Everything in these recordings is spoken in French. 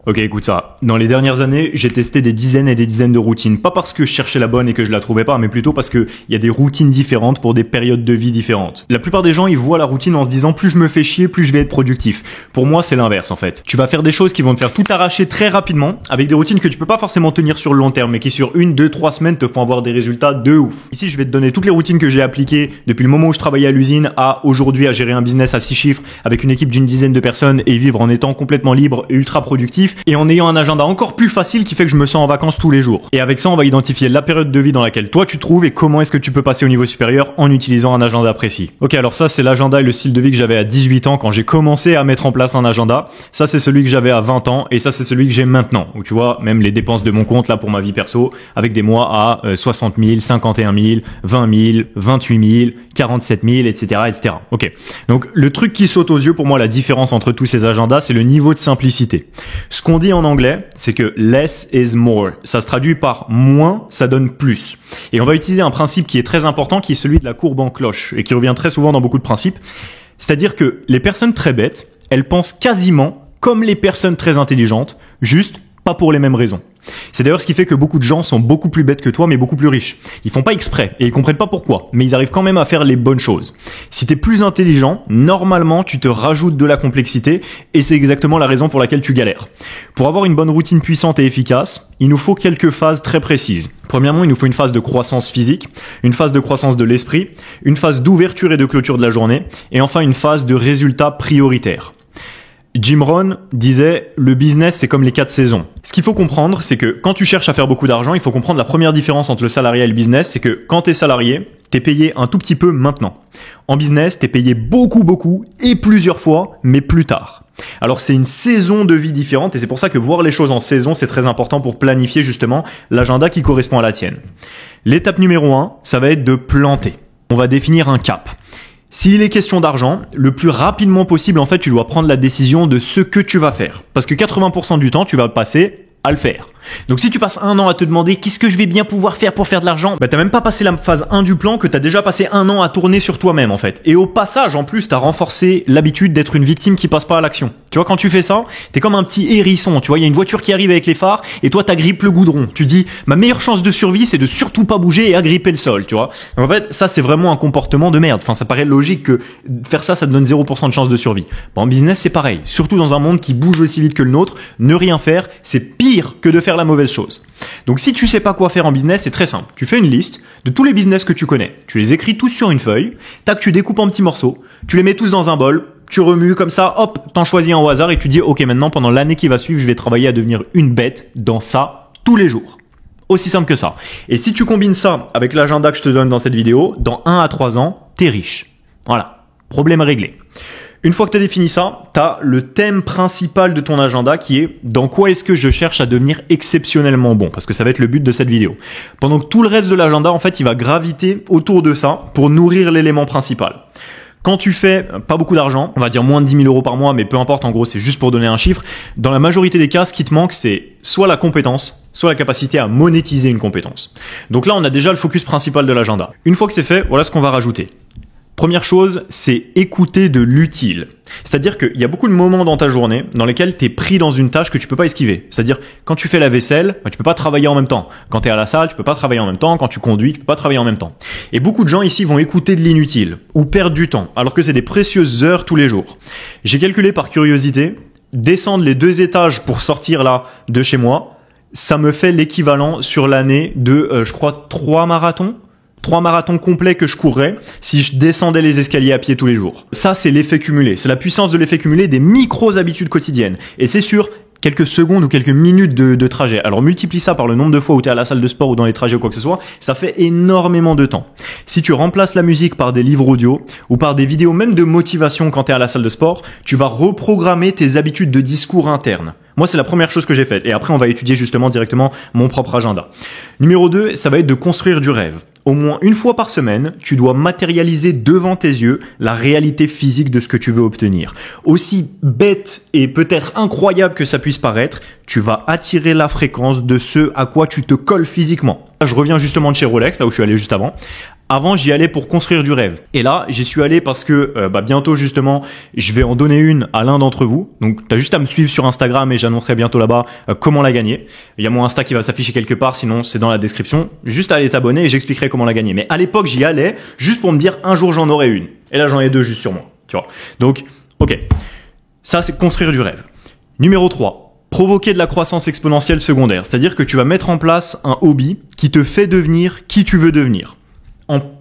Ok, écoute ça. Dans les dernières années, j'ai testé des dizaines et des dizaines de routines. Pas parce que je cherchais la bonne et que je la trouvais pas, mais plutôt parce que il y a des routines différentes pour des périodes de vie différentes. La plupart des gens, ils voient la routine en se disant plus je me fais chier, plus je vais être productif. Pour moi, c'est l'inverse en fait. Tu vas faire des choses qui vont te faire tout arracher très rapidement, avec des routines que tu peux pas forcément tenir sur le long terme, mais qui sur 1, 2, 3 semaines te font avoir des résultats de ouf. Ici, je vais te donner toutes les routines que j'ai appliquées depuis le moment où je travaillais à l'usine à aujourd'hui à gérer un business à 6 chiffres avec une équipe d'une dizaine de personnes et vivre en étant complètement libre et ultra productif et en ayant un agenda encore plus facile qui fait que je me sens en vacances tous les jours. Et avec ça, on va identifier la période de vie dans laquelle toi tu te trouves et comment est-ce que tu peux passer au niveau supérieur en utilisant un agenda précis. Ok, alors ça c'est l'agenda et le style de vie que j'avais à 18 ans quand j'ai commencé à mettre en place un agenda. Ça c'est celui que j'avais à 20 ans et ça c'est celui que j'ai maintenant. Où tu vois, même les dépenses de mon compte là pour ma vie perso avec des mois à 60 000, 51 000, 20 000, 28 000, 47 000, etc., etc. Ok. Donc le truc qui saute aux yeux pour moi, la différence entre tous ces agendas, c'est le niveau de simplicité. Ce qu'on dit en anglais, c'est que less is more. Ça se traduit par moins, ça donne plus. Et on va utiliser un principe qui est très important, qui est celui de la courbe en cloche et qui revient très souvent dans beaucoup de principes. C'est-à-dire que les personnes très bêtes, elles pensent quasiment comme les personnes très intelligentes, juste pas pour les mêmes raisons. C'est d'ailleurs ce qui fait que beaucoup de gens sont beaucoup plus bêtes que toi, mais beaucoup plus riches. Ils font pas exprès et ils comprennent pas pourquoi, mais ils arrivent quand même à faire les bonnes choses. Si t'es plus intelligent, normalement, tu te rajoutes de la complexité et c'est exactement la raison pour laquelle tu galères. Pour avoir une bonne routine puissante et efficace, il nous faut quelques phases très précises. Premièrement, il nous faut une phase de croissance physique, une phase de croissance de l'esprit, une phase d'ouverture et de clôture de la journée, et enfin une phase de résultats prioritaires. Jim Rohn disait « Le business, c'est comme les 4 saisons ». Ce qu'il faut comprendre, c'est que quand tu cherches à faire beaucoup d'argent, il faut comprendre la première différence entre le salariat et le business, c'est que quand t'es salarié, t'es payé un tout petit peu maintenant. En business, t'es payé beaucoup et plusieurs fois, mais plus tard. Alors c'est une saison de vie différente et c'est pour ça que voir les choses en saison, c'est très important pour planifier justement l'agenda qui correspond à la tienne. L'étape numéro 1, ça va être de planter. On va définir un cap. S'il est question d'argent, le plus rapidement possible, en fait, tu dois prendre la décision de ce que tu vas faire. Parce que 80% du temps, tu vas passer à le faire. Donc si tu passes 1 an à te demander qu'est-ce que je vais bien pouvoir faire pour faire de l'argent, t'as même pas passé la phase 1 du plan que t'as déjà passé 1 an à tourner sur toi-même en fait. Et au passage, en plus, t'as renforcé l'habitude d'être une victime qui passe pas à l'action. Tu vois, quand tu fais ça, t'es comme un petit hérisson. Tu vois, il y a une voiture qui arrive avec les phares et toi t'agrippes le goudron. Tu dis, ma meilleure chance de survie, c'est de surtout pas bouger et agripper le sol, tu vois. Donc, en fait, ça c'est vraiment un comportement de merde. Enfin, ça paraît logique que faire ça, ça te donne 0% de chance de survie. Bon, en business, c'est pareil. Surtout dans un monde qui bouge aussi vite que le nôtre, ne rien faire, c'est pire que de faire la mauvaise chose. Donc si tu sais pas quoi faire en business, c'est très simple. Tu fais une liste de tous les business que tu connais. Tu les écris tous sur une feuille, tac, tu découpes en petits morceaux, tu les mets tous dans un bol, tu remues comme ça, hop, t'en choisis un au hasard et tu dis ok, maintenant pendant l'année qui va suivre, je vais travailler à devenir une bête dans ça tous les jours. Aussi simple que ça. Et si tu combines ça avec l'agenda que je te donne dans cette vidéo, dans 1 à 3 ans, t'es riche. Voilà, problème réglé. Une fois que tu as défini ça, tu as le thème principal de ton agenda qui est dans quoi est-ce que je cherche à devenir exceptionnellement bon, parce que ça va être le but de cette vidéo. Pendant que tout le reste de l'agenda, en fait, il va graviter autour de ça pour nourrir l'élément principal. Quand tu fais pas beaucoup d'argent, on va dire moins de 10 000 euros par mois, mais peu importe, en gros, c'est juste pour donner un chiffre. Dans la majorité des cas, ce qui te manque, c'est soit la compétence, soit la capacité à monétiser une compétence. Donc là, on a déjà le focus principal de l'agenda. Une fois que c'est fait, voilà ce qu'on va rajouter. Première chose, c'est écouter de l'utile. C'est-à-dire qu'il y a beaucoup de moments dans ta journée dans lesquels tu es pris dans une tâche que tu peux pas esquiver. C'est-à-dire, quand tu fais la vaisselle, tu peux pas travailler en même temps. Quand tu es à la salle, tu peux pas travailler en même temps. Quand tu conduis, tu peux pas travailler en même temps. Et beaucoup de gens ici vont écouter de l'inutile ou perdre du temps, alors que c'est des précieuses heures tous les jours. J'ai calculé par curiosité, descendre les 2 étages pour sortir là de chez moi, ça me fait l'équivalent sur l'année de, je crois, 3 marathons. 3 marathons complets que je courrais si je descendais les escaliers à pied tous les jours. Ça, c'est l'effet cumulé. C'est la puissance de l'effet cumulé des micro-habitudes quotidiennes. Et c'est sur quelques secondes ou quelques minutes de trajet. Alors multiplie ça par le nombre de fois où tu es à la salle de sport ou dans les trajets ou quoi que ce soit, ça fait énormément de temps. Si tu remplaces la musique par des livres audio ou par des vidéos même de motivation quand tu es à la salle de sport, tu vas reprogrammer tes habitudes de discours internes. Moi, c'est la première chose que j'ai faite. Et après, on va étudier justement directement mon propre agenda. Numéro 2, ça va être de construire du rêve. Au moins une fois par semaine, tu dois matérialiser devant tes yeux la réalité physique de ce que tu veux obtenir. Aussi bête et peut-être incroyable que ça puisse paraître, tu vas attirer la fréquence de ce à quoi tu te colles physiquement. Je reviens justement de chez Rolex, là où je suis allé juste avant. Avant, j'y allais pour construire du rêve. Et là, j'y suis allé parce que bientôt, justement, je vais en donner une à l'un d'entre vous. Donc, tu as juste à me suivre sur Instagram et j'annoncerai bientôt là-bas comment la gagner. Il y a mon Insta qui va s'afficher quelque part, sinon c'est dans la description. Juste à aller t'abonner et j'expliquerai comment la gagner. Mais à l'époque, j'y allais juste pour me dire un jour j'en aurai une. Et là, j'en ai deux juste sur moi. Tu vois. Donc, ok. Ça, c'est construire du rêve. Numéro 3. Provoquer de la croissance exponentielle secondaire. C'est-à-dire que tu vas mettre en place un hobby qui te fait devenir qui tu veux devenir.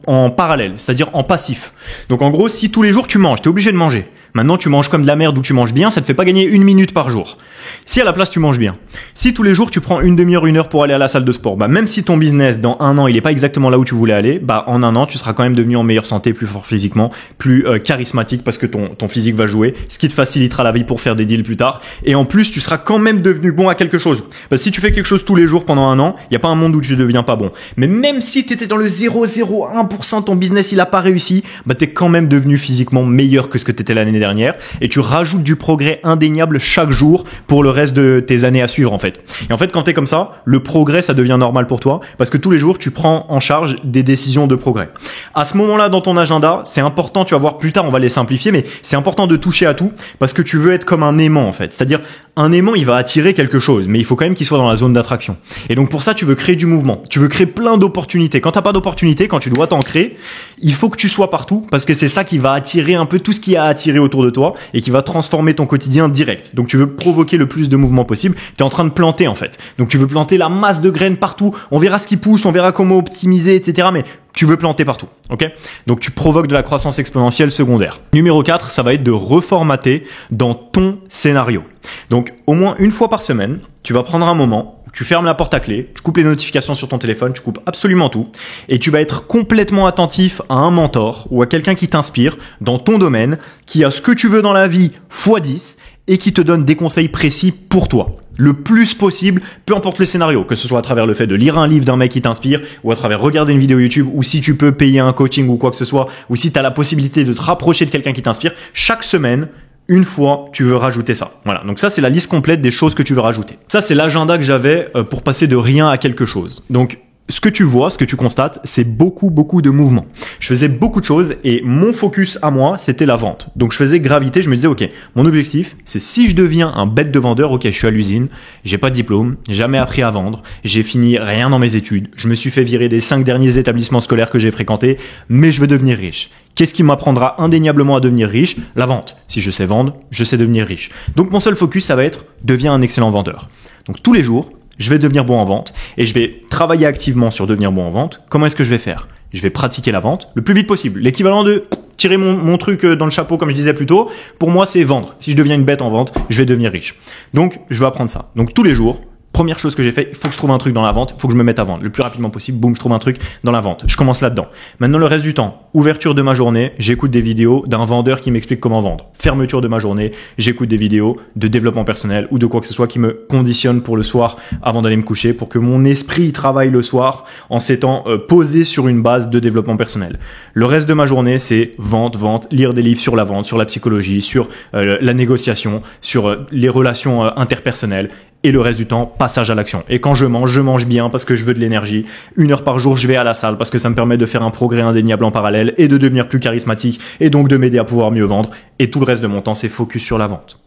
En parallèle, c'est-à-dire en passif. Donc en gros, si tous les jours tu manges, t'es obligé de manger. Maintenant, tu manges comme de la merde ou tu manges bien, ça te fait pas gagner 1 minute par jour. Si à la place tu manges bien, si tous les jours tu prends une demi-heure, 1 heure pour aller à la salle de sport, même si ton business dans 1 an il est pas exactement là où tu voulais aller, en 1 an tu seras quand même devenu en meilleure santé, plus fort physiquement, plus charismatique parce que ton physique va jouer, ce qui te facilitera la vie pour faire des deals plus tard. Et en plus, tu seras quand même devenu bon à quelque chose. Parce que si tu fais quelque chose tous les jours pendant 1 an, il y a pas un monde où tu deviens pas bon. Mais même si tu étais dans le 0,01%, ton business il a pas réussi, t'es quand même devenu physiquement meilleur que ce que tu étais l'année dernière. Et tu rajoutes du progrès indéniable chaque jour pour le reste de tes années à suivre en fait. Et en fait, quand t'es comme ça, le progrès ça devient normal pour toi parce que tous les jours tu prends en charge des décisions de progrès. À ce moment-là dans ton agenda, c'est important, tu vas voir plus tard, on va les simplifier, mais c'est important de toucher à tout parce que tu veux être comme un aimant en fait. C'est-à-dire un aimant il va attirer quelque chose, mais il faut quand même qu'il soit dans la zone d'attraction. Et donc pour ça tu veux créer du mouvement, tu veux créer plein d'opportunités. Quand t'as pas d'opportunités, quand tu dois t'en créer, il faut que tu sois partout parce que c'est ça qui va attirer un peu tout ce qui a attiré autour de toi et qui va transformer ton quotidien direct. Donc tu veux provoquer le plus de mouvements possible. Tu es en train de planter en fait. Donc tu veux planter la masse de graines partout. On verra ce qui pousse, on verra comment optimiser, etc. Mais tu veux planter partout. Ok ? Donc tu provoques de la croissance exponentielle secondaire. Numéro 4, ça va être de reformater dans ton scénario. Donc au moins une fois par semaine, tu vas prendre un moment. Tu fermes la porte à clé, tu coupes les notifications sur ton téléphone, tu coupes absolument tout et tu vas être complètement attentif à un mentor ou à quelqu'un qui t'inspire dans ton domaine, qui a ce que tu veux dans la vie x10 et qui te donne des conseils précis pour toi. Le plus possible, peu importe le scénario, que ce soit à travers le fait de lire un livre d'un mec qui t'inspire ou à travers regarder une vidéo YouTube ou si tu peux payer un coaching ou quoi que ce soit ou si tu as la possibilité de te rapprocher de quelqu'un qui t'inspire, chaque semaine, une fois, tu veux rajouter ça. Voilà. Donc ça, c'est la liste complète des choses que tu veux rajouter. Ça, c'est l'agenda que j'avais pour passer de rien à quelque chose. Donc, ce que tu vois, ce que tu constates, c'est beaucoup de mouvements. Je faisais beaucoup de choses et mon focus à moi, c'était la vente. Donc, je faisais graviter. Je me disais, OK, mon objectif, c'est si je deviens un bête de vendeur, OK, je suis à l'usine, j'ai pas de diplôme, jamais appris à vendre, j'ai fini rien dans mes études, je me suis fait virer des 5 derniers établissements scolaires que j'ai fréquentés, mais je veux devenir riche. Qu'est-ce qui m'apprendra indéniablement à devenir riche ? La vente. Si je sais vendre, je sais devenir riche. Donc, mon seul focus, ça va être deviens un excellent vendeur. Donc, tous les jours, je vais devenir bon en vente et je vais travailler activement sur devenir bon en vente. Comment est-ce que je vais faire ? Je vais pratiquer la vente le plus vite possible. L'équivalent de tirer mon truc dans le chapeau, comme je disais plus tôt, pour moi, c'est vendre. Si je deviens une bête en vente, je vais devenir riche. Donc, je vais apprendre ça. Donc, tous les jours, première chose que j'ai fait, il faut que je trouve un truc dans la vente, il faut que je me mette à vendre le plus rapidement possible. Boum, je trouve un truc dans la vente. Je commence là-dedans. Maintenant, le reste du temps, ouverture de ma journée, j'écoute des vidéos d'un vendeur qui m'explique comment vendre. Fermeture de ma journée, j'écoute des vidéos de développement personnel ou de quoi que ce soit qui me conditionne pour le soir avant d'aller me coucher pour que mon esprit travaille le soir en s'étant posé sur une base de développement personnel. Le reste de ma journée, c'est vente, lire des livres sur la vente, sur la psychologie, sur la négociation, sur les relations interpersonnelles. Et le reste du temps, passage à l'action. Et quand je mange bien parce que je veux de l'énergie. 1 heure par jour, je vais à la salle parce que ça me permet de faire un progrès indéniable en parallèle et de devenir plus charismatique et donc de m'aider à pouvoir mieux vendre. Et tout le reste de mon temps, c'est focus sur la vente.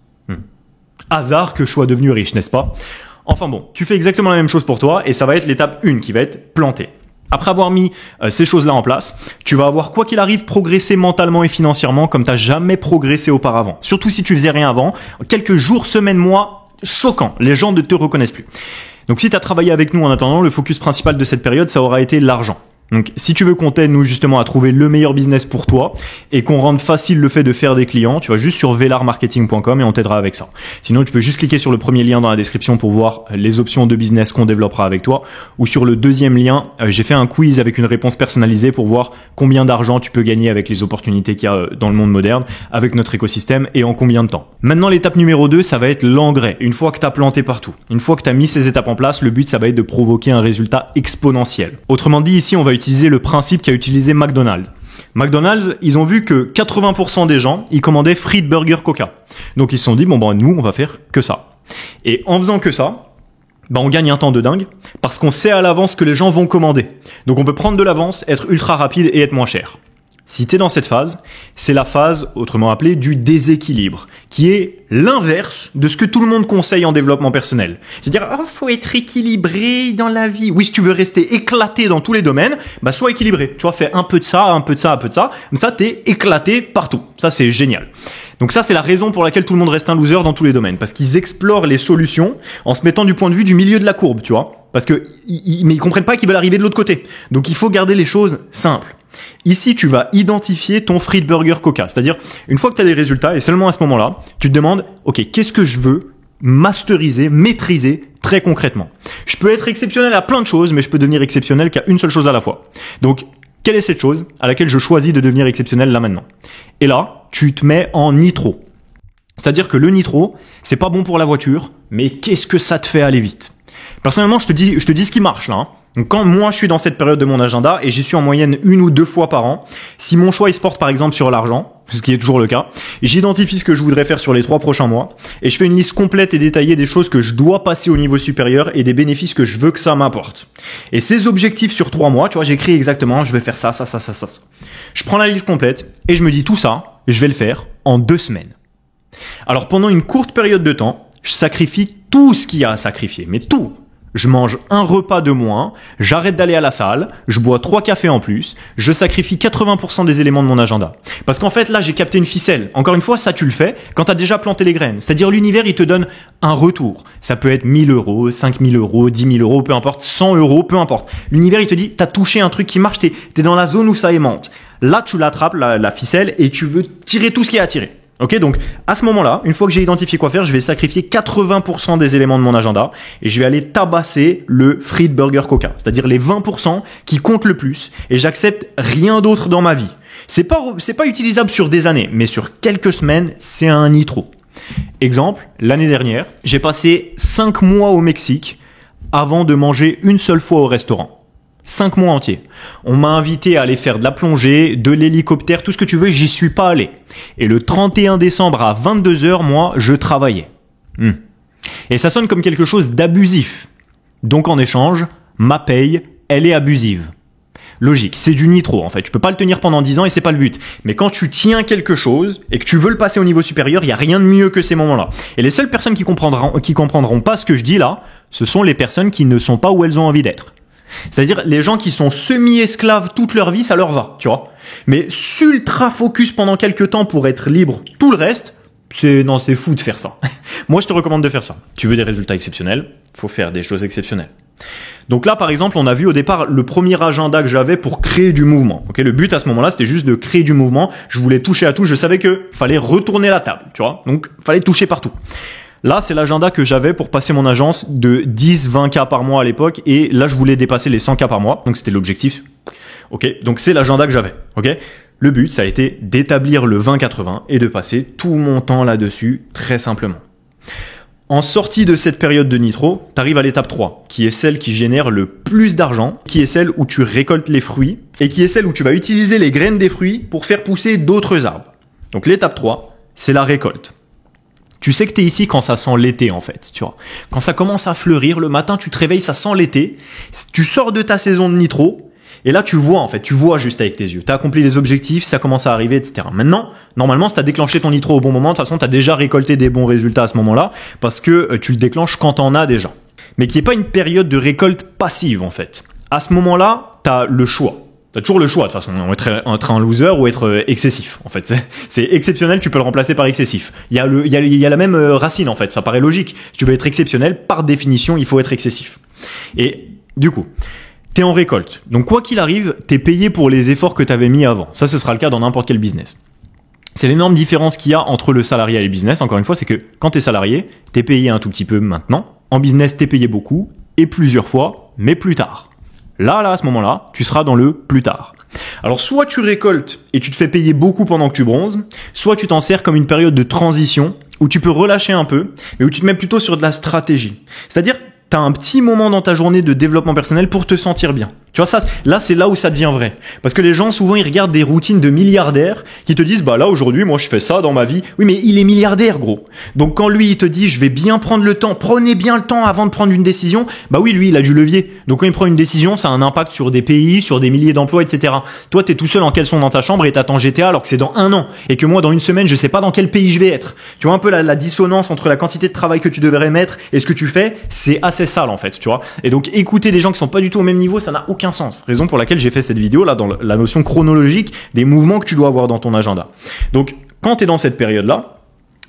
Hasard que je sois devenu riche, n'est-ce pas ? Enfin bon, tu fais exactement la même chose pour toi et ça va être l'étape 1 qui va être planter. Après avoir mis ces choses-là en place, tu vas avoir, quoi qu'il arrive, progressé mentalement et financièrement comme tu n'as jamais progressé auparavant. Surtout si tu faisais rien avant. Quelques jours, semaines, mois, choquant, les gens ne te reconnaissent plus. Donc si tu as travaillé avec nous en attendant, le focus principal de cette période, ça aura été l'argent. Donc, si tu veux qu'on t'aide, nous, justement, à trouver le meilleur business pour toi et qu'on rende facile le fait de faire des clients, tu vas juste sur velarmarketing.com et on t'aidera avec ça. Sinon, tu peux juste cliquer sur le premier lien dans la description pour voir les options de business qu'on développera avec toi. Ou sur le deuxième lien, j'ai fait un quiz avec une réponse personnalisée pour voir combien d'argent tu peux gagner avec les opportunités qu'il y a dans le monde moderne, avec notre écosystème et en combien de temps. Maintenant, l'étape numéro 2, ça va être l'engrais. Une fois que tu as planté partout, une fois que tu as mis ces étapes en place, le but, ça va être de provoquer un résultat exponentiel. Autrement dit, ici, on va utiliser le principe qu'a utilisé McDonald's. McDonald's, ils ont vu que 80% des gens, ils commandaient frites, burgers, coca. Donc ils se sont dit, nous, on va faire que ça. Et en faisant que ça, on gagne un temps de dingue parce qu'on sait à l'avance que les gens vont commander. Donc on peut prendre de l'avance, être ultra rapide et être moins cher. Si tu es dans cette phase, c'est la phase, autrement appelée, du déséquilibre, qui est l'inverse de ce que tout le monde conseille en développement personnel. C'est-à-dire, faut être équilibré dans la vie. Oui, si tu veux rester éclaté dans tous les domaines, sois équilibré. Tu vois, fais un peu de ça, un peu de ça, un peu de ça. Comme ça, t'es éclaté partout. Ça, c'est génial. Donc ça, c'est la raison pour laquelle tout le monde reste un loser dans tous les domaines. Parce qu'ils explorent les solutions en se mettant du point de vue du milieu de la courbe, tu vois. Parce que, mais ils comprennent pas qu'ils veulent arriver de l'autre côté. Donc il faut garder les choses simples. Ici, tu vas identifier ton Friedburger Coca. C'est-à-dire, une fois que tu as les résultats, et seulement à ce moment-là, tu te demandes, OK, qu'est-ce que je veux masteriser, maîtriser très concrètement? Je peux être exceptionnel à plein de choses, mais je peux devenir exceptionnel qu'à une seule chose à la fois. Donc, quelle est cette chose à laquelle je choisis de devenir exceptionnel là maintenant? Et là, tu te mets en nitro. C'est-à-dire que le nitro, c'est pas bon pour la voiture, mais qu'est-ce que ça te fait aller vite? Personnellement, je te dis ce qui marche là. Donc quand moi je suis dans cette période de mon agenda et j'y suis en moyenne 1 ou 2 fois par an, si mon choix il se porte par exemple sur l'argent, ce qui est toujours le cas, j'identifie ce que je voudrais faire sur les 3 prochains mois et je fais une liste complète et détaillée des choses que je dois passer au niveau supérieur et des bénéfices que je veux que ça m'apporte. Et ces objectifs sur 3 mois, tu vois, j'écris exactement, je vais faire ça. Je prends la liste complète et je me dis tout ça, je vais le faire en 2 semaines. Alors pendant une courte période de temps, je sacrifie tout ce qu'il y a à sacrifier, mais tout. Je mange un repas de moins, j'arrête d'aller à la salle, je bois 3 cafés en plus, je sacrifie 80% des éléments de mon agenda. Parce qu'en fait, là, j'ai capté une ficelle. Encore une fois, ça, tu le fais quand tu as déjà planté les graines. C'est-à-dire, l'univers, il te donne un retour. Ça peut être 1000 euros, 5000 euros, 10 000 euros, peu importe, 100 euros, peu importe. L'univers, il te dit, t'as touché un truc qui marche, t'es dans la zone où ça aimante. Là, tu l'attrapes, la ficelle, et tu veux tirer tout ce qu'il y a à tirer. Ok, donc à ce moment-là, une fois que j'ai identifié quoi faire, je vais sacrifier 80% des éléments de mon agenda et je vais aller tabasser le Friedburger Coca, c'est-à-dire les 20% qui comptent le plus et j'accepte rien d'autre dans ma vie. C'est pas utilisable sur des années, mais sur quelques semaines, c'est un nitro. Exemple, l'année dernière, j'ai passé 5 mois au Mexique avant de manger une seule fois au restaurant. 5 mois entiers. On m'a invité à aller faire de la plongée, de l'hélicoptère, tout ce que tu veux, j'y suis pas allé. Et le 31 décembre à 22h, moi, je travaillais. Et ça sonne comme quelque chose d'abusif. Donc en échange, ma paye, elle est abusive. Logique, c'est du nitro en fait. Tu peux pas le tenir pendant 10 ans et c'est pas le but. Mais quand tu tiens quelque chose et que tu veux le passer au niveau supérieur, il y a rien de mieux que ces moments-là. Et les seules personnes qui comprendront pas ce que je dis là, ce sont les personnes qui ne sont pas où elles ont envie d'être. C'est-à-dire les gens qui sont semi-esclaves toute leur vie, ça leur va, tu vois. Mais ultra focus pendant quelques temps pour être libre, tout le reste, c'est fou de faire ça. Moi, je te recommande de faire ça. Tu veux des résultats exceptionnels, faut faire des choses exceptionnelles. Donc là, par exemple, on a vu au départ le premier agenda que j'avais pour créer du mouvement. Ok, le but à ce moment-là, c'était juste de créer du mouvement. Je voulais toucher à tout. Je savais que fallait retourner la table, tu vois. Donc, fallait toucher partout. Là, c'est l'agenda que j'avais pour passer mon agence de 10-20K par mois à l'époque. Et là, je voulais dépasser les 100K par mois. Donc, c'était l'objectif. Ok. Donc, c'est l'agenda que j'avais. Ok. Le but, ça a été d'établir le 20-80 et de passer tout mon temps là-dessus très simplement. En sortie de cette période de nitro, t'arrives à l'étape 3, qui est celle qui génère le plus d'argent, qui est celle où tu récoltes les fruits et qui est celle où tu vas utiliser les graines des fruits pour faire pousser d'autres arbres. Donc, l'étape 3, c'est la récolte. Tu sais que t'es ici quand ça sent l'été, en fait, tu vois. Quand ça commence à fleurir, le matin, tu te réveilles, ça sent l'été. Tu sors de ta saison de nitro, et là, tu vois juste avec tes yeux. T'as accompli les objectifs, ça commence à arriver, etc. Maintenant, normalement, si t'as déclenché ton nitro au bon moment, de toute façon, t'as déjà récolté des bons résultats à ce moment-là, parce que tu le déclenches quand t'en as déjà. Mais qui est pas une période de récolte passive, en fait. À ce moment-là, t'as le choix. T'as toujours le choix, de toute façon, être un loser ou être excessif, en fait. C'est exceptionnel, tu peux le remplacer par excessif. Il y a la même racine, en fait, ça paraît logique. Si tu veux être exceptionnel, par définition, il faut être excessif. Et du coup, t'es en récolte. Donc, quoi qu'il arrive, t'es payé pour les efforts que t'avais mis avant. Ça, ce sera le cas dans n'importe quel business. C'est l'énorme différence qu'il y a entre le salarié et le business, encore une fois, c'est que quand t'es salarié, t'es payé un tout petit peu maintenant. En business, t'es payé beaucoup, et plusieurs fois, mais plus tard. Là, à ce moment-là, tu seras dans le plus tard. Alors, soit tu récoltes et tu te fais payer beaucoup pendant que tu bronzes, soit tu t'en sers comme une période de transition où tu peux relâcher un peu, mais où tu te mets plutôt sur de la stratégie. C'est-à-dire, t'as un petit moment dans ta journée de développement personnel pour te sentir bien. Tu vois, ça, là, c'est là où ça devient vrai. Parce que les gens, souvent, ils regardent des routines de milliardaires qui te disent, bah là, aujourd'hui, moi, je fais ça dans ma vie. Oui, mais il est milliardaire, gros. Donc, quand lui, il te dit, je vais bien prendre le temps, prenez bien le temps avant de prendre une décision, bah oui, lui, il a du levier. Donc, quand il prend une décision, ça a un impact sur des pays, sur des milliers d'emplois, etc. Toi, t'es tout seul en caleçon dans ta chambre et t'attends GTA alors que c'est dans 1 an. Et que moi, dans 1 semaine, je sais pas dans quel pays je vais être. Tu vois un peu la dissonance entre la quantité de travail que tu devrais mettre et ce que tu fais, c'est assez sale, en fait, tu vois. Et donc, écouter des gens qui sont pas du tout au même niveau, ça n'a aucun sens. Raison pour laquelle j'ai fait cette vidéo là dans la notion chronologique des mouvements que tu dois avoir dans ton agenda. Donc quand tu es dans cette période-là,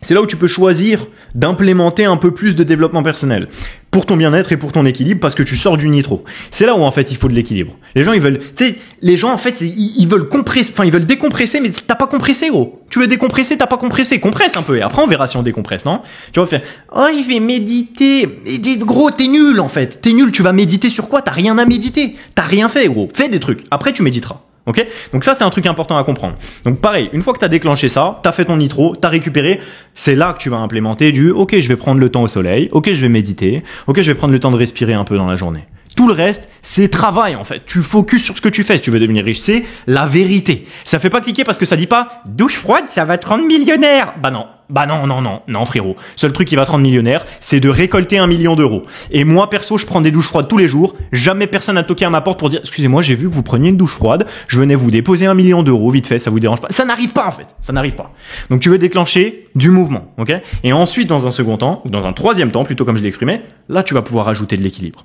c'est là où tu peux choisir d'implémenter un peu plus de développement personnel pour ton bien-être et pour ton équilibre parce que tu sors du nitro. C'est là où en fait il faut de l'équilibre. Les gens ils veulent, tu sais, les gens en fait ils veulent compresser, enfin ils veulent décompresser mais t'as pas compressé gros. Tu veux décompresser, t'as pas compressé, compresse un peu et après on verra si on décompresse, non? Tu vas faire, oh je vais méditer, et gros t'es nul en fait, t'es nul, tu vas méditer sur quoi? T'as rien à méditer, t'as rien fait gros, fais des trucs, après tu méditeras. Ok, donc ça c'est un truc important à comprendre. Donc pareil, une fois que tu as déclenché ça, tu as fait ton nitro, tu as récupéré, c'est là que tu vas implémenter ok, je vais prendre le temps au soleil, ok, je vais méditer, ok, je vais prendre le temps de respirer un peu dans la journée. Tout le reste, c'est travail en fait. Tu focuses sur ce que tu fais si tu veux devenir riche, c'est la vérité. Ça fait pas cliquer parce que ça dit pas douche froide, ça va te rendre millionnaire. Bah non frérot. Seul truc qui va te rendre millionnaire, c'est de récolter 1 million d'euros. Et moi perso, je prends des douches froides tous les jours. Jamais personne n'a toqué à ma porte pour dire excusez-moi, j'ai vu que vous preniez une douche froide. Je venais vous déposer 1 million d'euros vite fait, ça vous dérange pas? Ça n'arrive pas en fait. Ça n'arrive pas. Donc tu veux déclencher du mouvement, ok? Et ensuite, dans un second temps, ou dans un troisième temps, plutôt comme je l'ai exprimé, là tu vas pouvoir ajouter de l'équilibre.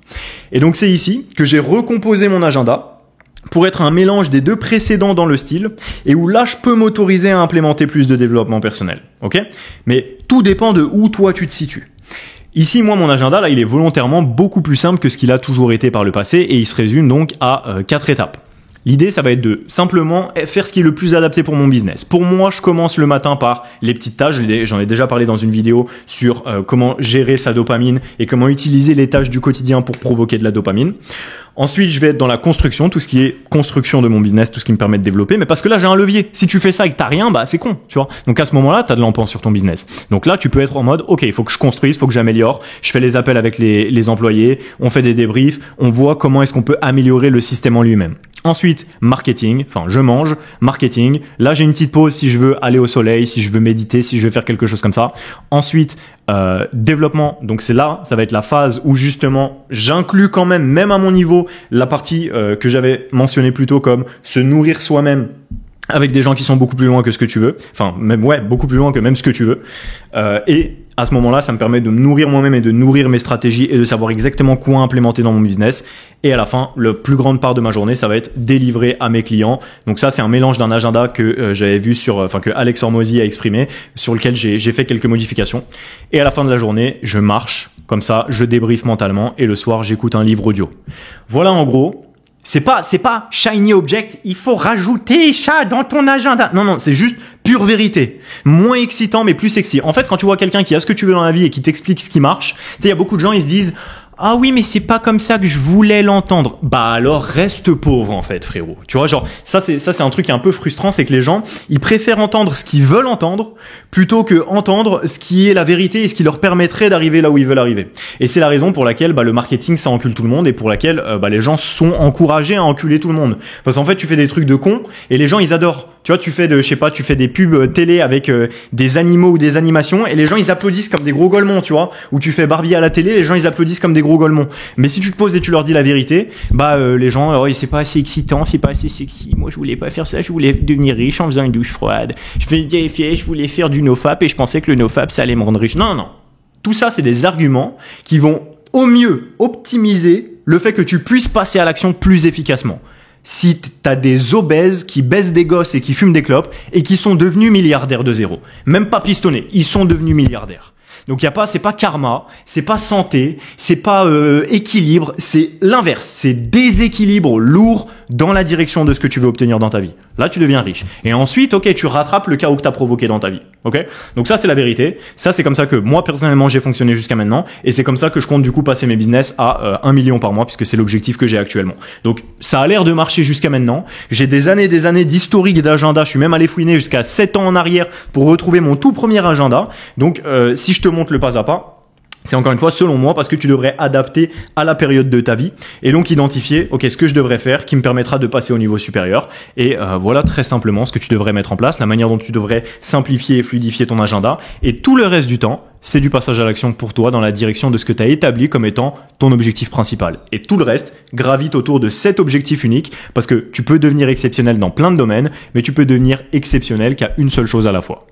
Et donc c'est ici que j'ai recomposé mon agenda pour être un mélange des 2 précédents dans le style et où là je peux m'autoriser à implémenter plus de développement personnel, ok? Mais tout dépend de où toi tu te situes. Ici, moi, mon agenda, là, il est volontairement beaucoup plus simple que ce qu'il a toujours été par le passé et il se résume donc à 4 étapes. L'idée, ça va être de simplement faire ce qui est le plus adapté pour mon business. Pour moi, je commence le matin par les petites tâches. J'en ai déjà parlé dans une vidéo sur comment gérer sa dopamine et comment utiliser les tâches du quotidien pour provoquer de la dopamine. Ensuite, je vais être dans la construction, tout ce qui est construction de mon business, tout ce qui me permet de développer. Mais parce que là, j'ai un levier. Si tu fais ça et que t'as rien, bah c'est con, tu vois. Donc à ce moment-là, t'as de l'empan sur ton business. Donc là, tu peux être en mode, ok, il faut que je construise, il faut que j'améliore. Je fais les appels avec les employés, on fait des débriefs, on voit comment est-ce qu'on peut améliorer le système en lui-même. Ensuite, marketing, enfin je mange, marketing. Là, j'ai une petite pause si je veux aller au soleil, si je veux méditer, si je veux faire quelque chose comme ça. Ensuite, développement. Donc c'est là, ça va être la phase où justement j'inclus quand même à mon niveau, la partie que j'avais mentionnée plus tôt comme se nourrir soi-même avec des gens qui sont beaucoup plus loin que ce que tu veux. Enfin, même, ouais, beaucoup plus loin que même ce que tu veux. Et à ce moment-là, ça me permet de me nourrir moi-même et de nourrir mes stratégies et de savoir exactement quoi implémenter dans mon business. Et à la fin, la plus grande part de ma journée, ça va être délivré à mes clients. Donc ça, c'est un mélange d'un agenda que j'avais vu que Alex Hormozy a exprimé, sur lequel j'ai fait quelques modifications. Et à la fin de la journée, je marche. Comme ça, je débriefe mentalement et le soir, j'écoute un livre audio. Voilà en gros. C'est pas shiny object, il faut rajouter ça dans ton agenda. Non, c'est juste pure vérité. Moins excitant, mais plus sexy. En fait, quand tu vois quelqu'un qui a ce que tu veux dans la vie et qui t'explique ce qui marche, tu sais, il y a beaucoup de gens, ils se disent, ah oui, mais c'est pas comme ça que je voulais l'entendre. Bah alors reste pauvre en fait, frérot. Tu vois, genre ça c'est un truc qui est un peu frustrant, c'est que les gens, ils préfèrent entendre ce qu'ils veulent entendre plutôt que entendre ce qui est la vérité et ce qui leur permettrait d'arriver là où ils veulent arriver. Et c'est la raison pour laquelle le marketing ça encule tout le monde et pour laquelle les gens sont encouragés à enculer tout le monde. Parce qu'en fait, tu fais des trucs de con et les gens ils adorent. Tu vois, tu fais des pubs télé avec des animaux ou des animations et les gens ils applaudissent comme des gros golemons, tu vois. Ou tu fais Barbie à la télé, les gens ils applaudissent comme des gros golemons. Mais si tu te poses et tu leur dis la vérité, les gens, alors c'est pas assez excitant, c'est pas assez sexy. Moi je voulais pas faire ça, je voulais devenir riche en faisant une douche froide. Je voulais faire du nofap et je pensais que le nofap ça allait me rendre riche. Non. Tout ça c'est des arguments qui vont au mieux optimiser le fait que tu puisses passer à l'action plus efficacement. Si t'as des obèses qui baissent des gosses et qui fument des clopes et qui sont devenus milliardaires de zéro. Même pas pistonnés, ils sont devenus milliardaires. Donc c'est pas karma, c'est pas santé, c'est pas équilibre, c'est l'inverse, c'est déséquilibre lourd dans la direction de ce que tu veux obtenir dans ta vie. Là, tu deviens riche. Et ensuite, ok, tu rattrapes le chaos que t'as provoqué dans ta vie. Ok? Donc ça, c'est la vérité. Ça, c'est comme ça que moi, personnellement, j'ai fonctionné jusqu'à maintenant. Et c'est comme ça que je compte du coup passer mes business à 1 million par mois puisque c'est l'objectif que j'ai actuellement. Donc ça a l'air de marcher jusqu'à maintenant. J'ai des années d'historique d'agenda. Je suis même allé fouiner jusqu'à 7 ans en arrière pour retrouver mon tout premier agenda. Donc si je te montre le pas à pas, C'est encore une fois selon moi parce que tu devrais adapter à la période de ta vie et donc identifier ce que je devrais faire qui me permettra de passer au niveau supérieur et voilà très simplement ce que tu devrais mettre en place, la manière dont tu devrais simplifier et fluidifier ton agenda et tout le reste du temps, c'est du passage à l'action pour toi dans la direction de ce que tu as établi comme étant ton objectif principal. Et tout le reste gravite autour de cet objectif unique parce que tu peux devenir exceptionnel dans plein de domaines, mais tu peux devenir exceptionnel qu'à une seule chose à la fois.